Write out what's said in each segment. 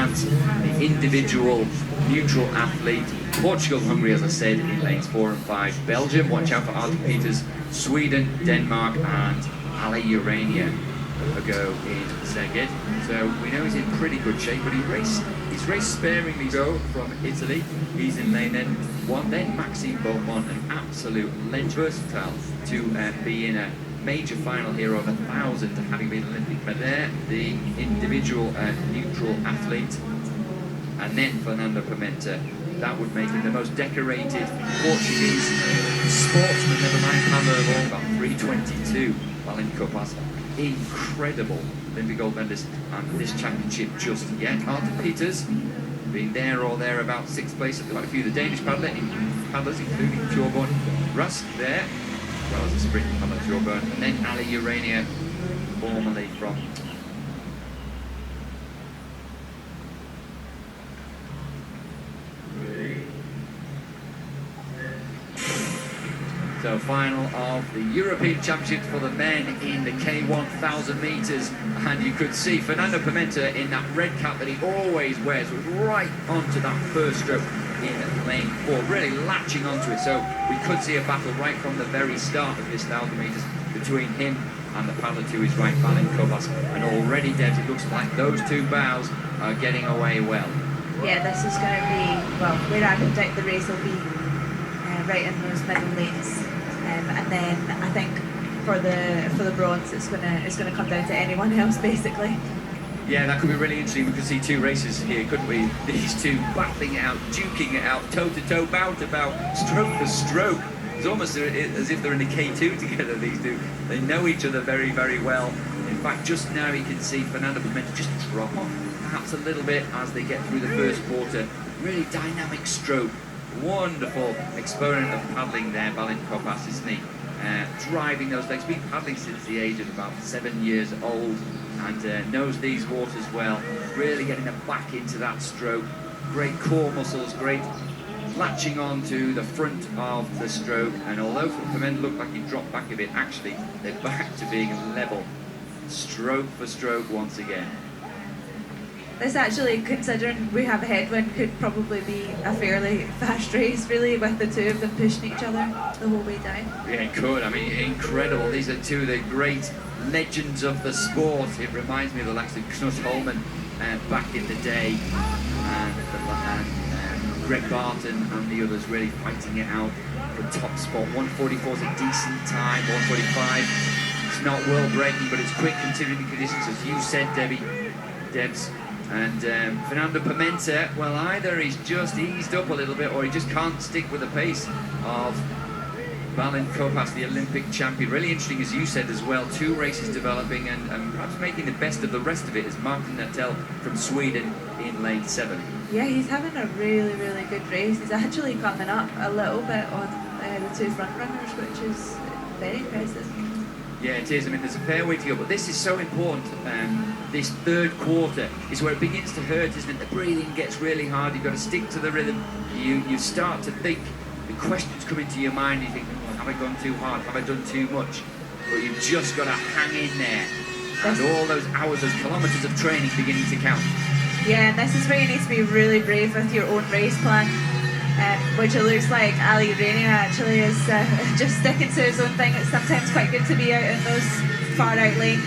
at the individual neutral athlete. Portugal, Hungary, as I said, in lanes 4 and 5. Belgium, watch out for Arthur Peters. Sweden, Denmark, and ALEH YURENIA go in SZEGED. So we know he's in pretty good shape, but he's raced sparingly go from Italy. He's in lane N1, then Maxime Beaumont, an absolute legend, versatile to be in a major final here of 1,000, having been Olympic. But there, the individual neutral athlete, and then Fernando Pimenta. That would make him the most decorated Portuguese sportsman, never mind Pamela, about 3:22. BALINT KOPASZ, incredible Olympic gold medalist, and this championship just yet. Arthur Peters, been there or there about 6th place at quite a few of the Danish paddlers, including Fjordborn Rusk there, as well as the sprint paddler Fjordborn, and then ALEH YURENIA, formerly from So final of the European Championships for the men in the K1000 metres, and you could see Fernando Pimenta in that red cap that he always wears was right onto that first stroke in lane 4, really latching onto it. So we could see a battle right from the very start of this 1,000 metres between him and the paddler to his right, BALINT KOPASZ, and already, Debs, it looks like those two bows are getting away well. Yeah, this is going to be, well, where I predict the race will be right in those middle lanes, and then I think for the bronze it's gonna come down to anyone else basically. Yeah, that could be really interesting. We could see two races here, couldn't we? These two battling it out, duking it out, toe to toe, bow to bow, stroke for stroke. It's almost as if they're in a K2 together, these two. They know each other very, very well. In fact, just now you can see Fernando Pimenta just drop off perhaps a little bit as they get through the first quarter. Really dynamic stroke. Wonderful exponent of paddling there, BALINT KOPASZ, isn't he? Driving those legs, been paddling since the age of about 7 years old, and knows these waters well. Really getting them back into that stroke. Great core muscles, great latching on to the front of the stroke, and although for Pimenta looked like he dropped back a bit, actually they're back to being level, stroke for stroke once again. This actually, considering we have a headwind, could probably be a fairly fast race, really, with the two of them pushing each other the whole way down. Yeah, it could. I mean, incredible. These are two of the great legends of the sport. It reminds me of the likes of Knut Holman back in the day, and Greg Barton and the others really fighting it out for top spot. 1:44 is a decent time. 1:45. It's not world breaking, but it's quick considering the conditions, as you said, Debs. And Fernando Pimenta, well, either he's just eased up a little bit or he just can't stick with the pace of BALINT KOPASZ, the Olympic champion. Really interesting, as you said as well, two races developing, and perhaps making the best of the rest of it is Martin Nattell from Sweden in lane 7. Yeah, he's having a really, really good race. He's actually coming up a little bit on the two front runners, which is very impressive. Yeah, it is. I mean, there's a fair way to go, but this is so important. This third quarter is where it begins to hurt, isn't it? The breathing gets really hard. You've got to stick to the rhythm. You start to think, the questions come into your mind. You think, oh, have I gone too hard? Have I done too much? But you've just got to hang in there. And all those hours, those kilometres of training beginning to count. Yeah, and this is where you need to be really brave with your own race plan. Which it looks like ALEH YURENIA actually is just sticking to his own thing. It's sometimes quite good to be out in those far out lanes.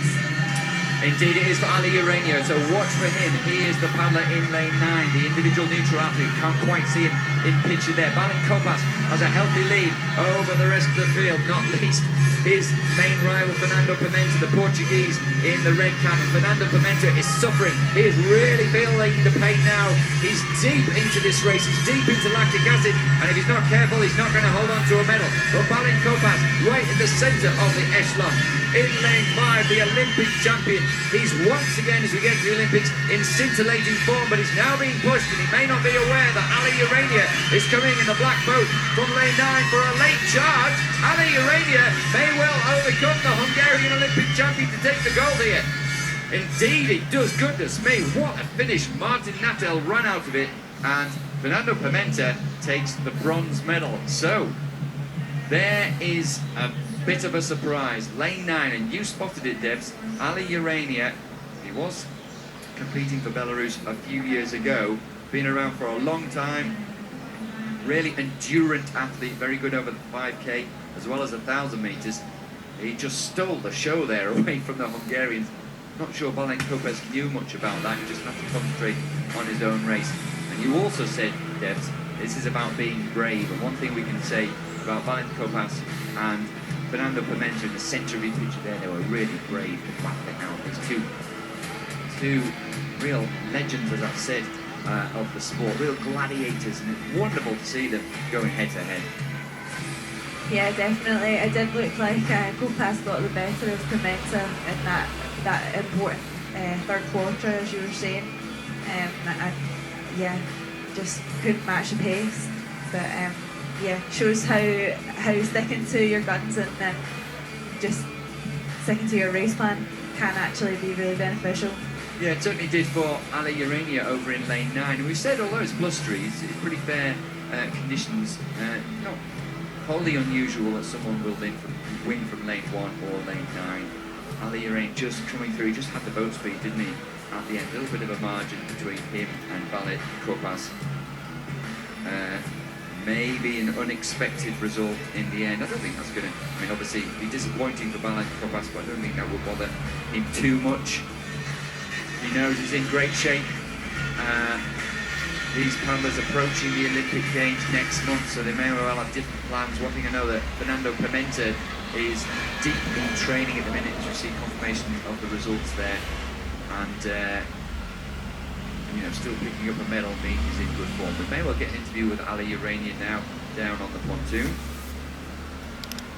Indeed it is for ALEH YURENIA, so watch for him. He is the paddler in lane 9, the individual neutral athlete. Can't quite see him in picture there. BALINT KOPASZ has a healthy lead over the rest of the field, not least his main rival Fernando Pimenta, the Portuguese in the red cap. And Fernando Pimenta is suffering. He is really feeling the pain now. He's deep into this race, he's deep into lactic acid, and if he's not careful, he's not going to hold on to a medal. But BALINT KOPASZ right in the centre of the echelon. In lane 5, the Olympic champion. He's once again, as we get to the Olympics, in scintillating form, but he's now being pushed, and he may not be aware that ALEH YURENIA is coming in the black boat from lane 9 for a late charge. ALEH YURENIA may well overcome the Hungarian Olympic champion to take the gold here. Indeed, it does. Goodness me, what a finish. Martin Nattell ran out of it, and Fernando Pimenta takes the bronze medal. So, there is a bit of a surprise. Lane 9, and you spotted it, Debs. ALEH YURENIA, he was competing for Belarus a few years ago. Been around for a long time. Really endurant athlete, very good over the 5K as well as 1,000 meters. He just stole the show there away from the Hungarians. Not sure BALINT KOPASZ knew much about that. He just had to concentrate on his own race. And you also said, Debs, this is about being brave. And one thing we can say about BALINT KOPASZ and FERNANDO PIMENTA in the centre of your picture there, they were really brave to battling out. These two real legends, as I've said, of the sport, real gladiators, and it's wonderful to see them going head to head. Yeah, definitely. It did look like KOPASZ got the better of PIMENTA in that important third quarter, as you were saying. Yeah, just couldn't match the pace. But yeah, shows how sticking to your guns and just sticking to your race plan can actually be really beneficial. Yeah, it certainly did for ALEH YURENIA over in lane 9. And we said, although it's blustery, it's pretty fair conditions. Not wholly unusual that someone will win from lane 1 or lane 9. ALEH YURENIA just coming through. He just had the boat speed, didn't he, at the end? A little bit of a margin between him and BALINT KOPASZ. Maybe an unexpected result in the end. I don't think that's going to, I mean, obviously, be disappointing for BALINT KOPASZ, but I don't think that will bother him too much. He knows he's in great shape. These paddlers approaching the Olympic Games next month, so they may well have different plans. One thing I know that FERNANDO PIMENTA is deep in training at the minute to receive confirmation of the results there, and you know, still picking up a medal means he's in good form. We may well get an interview with ALEH YURENIA now down on the pontoon.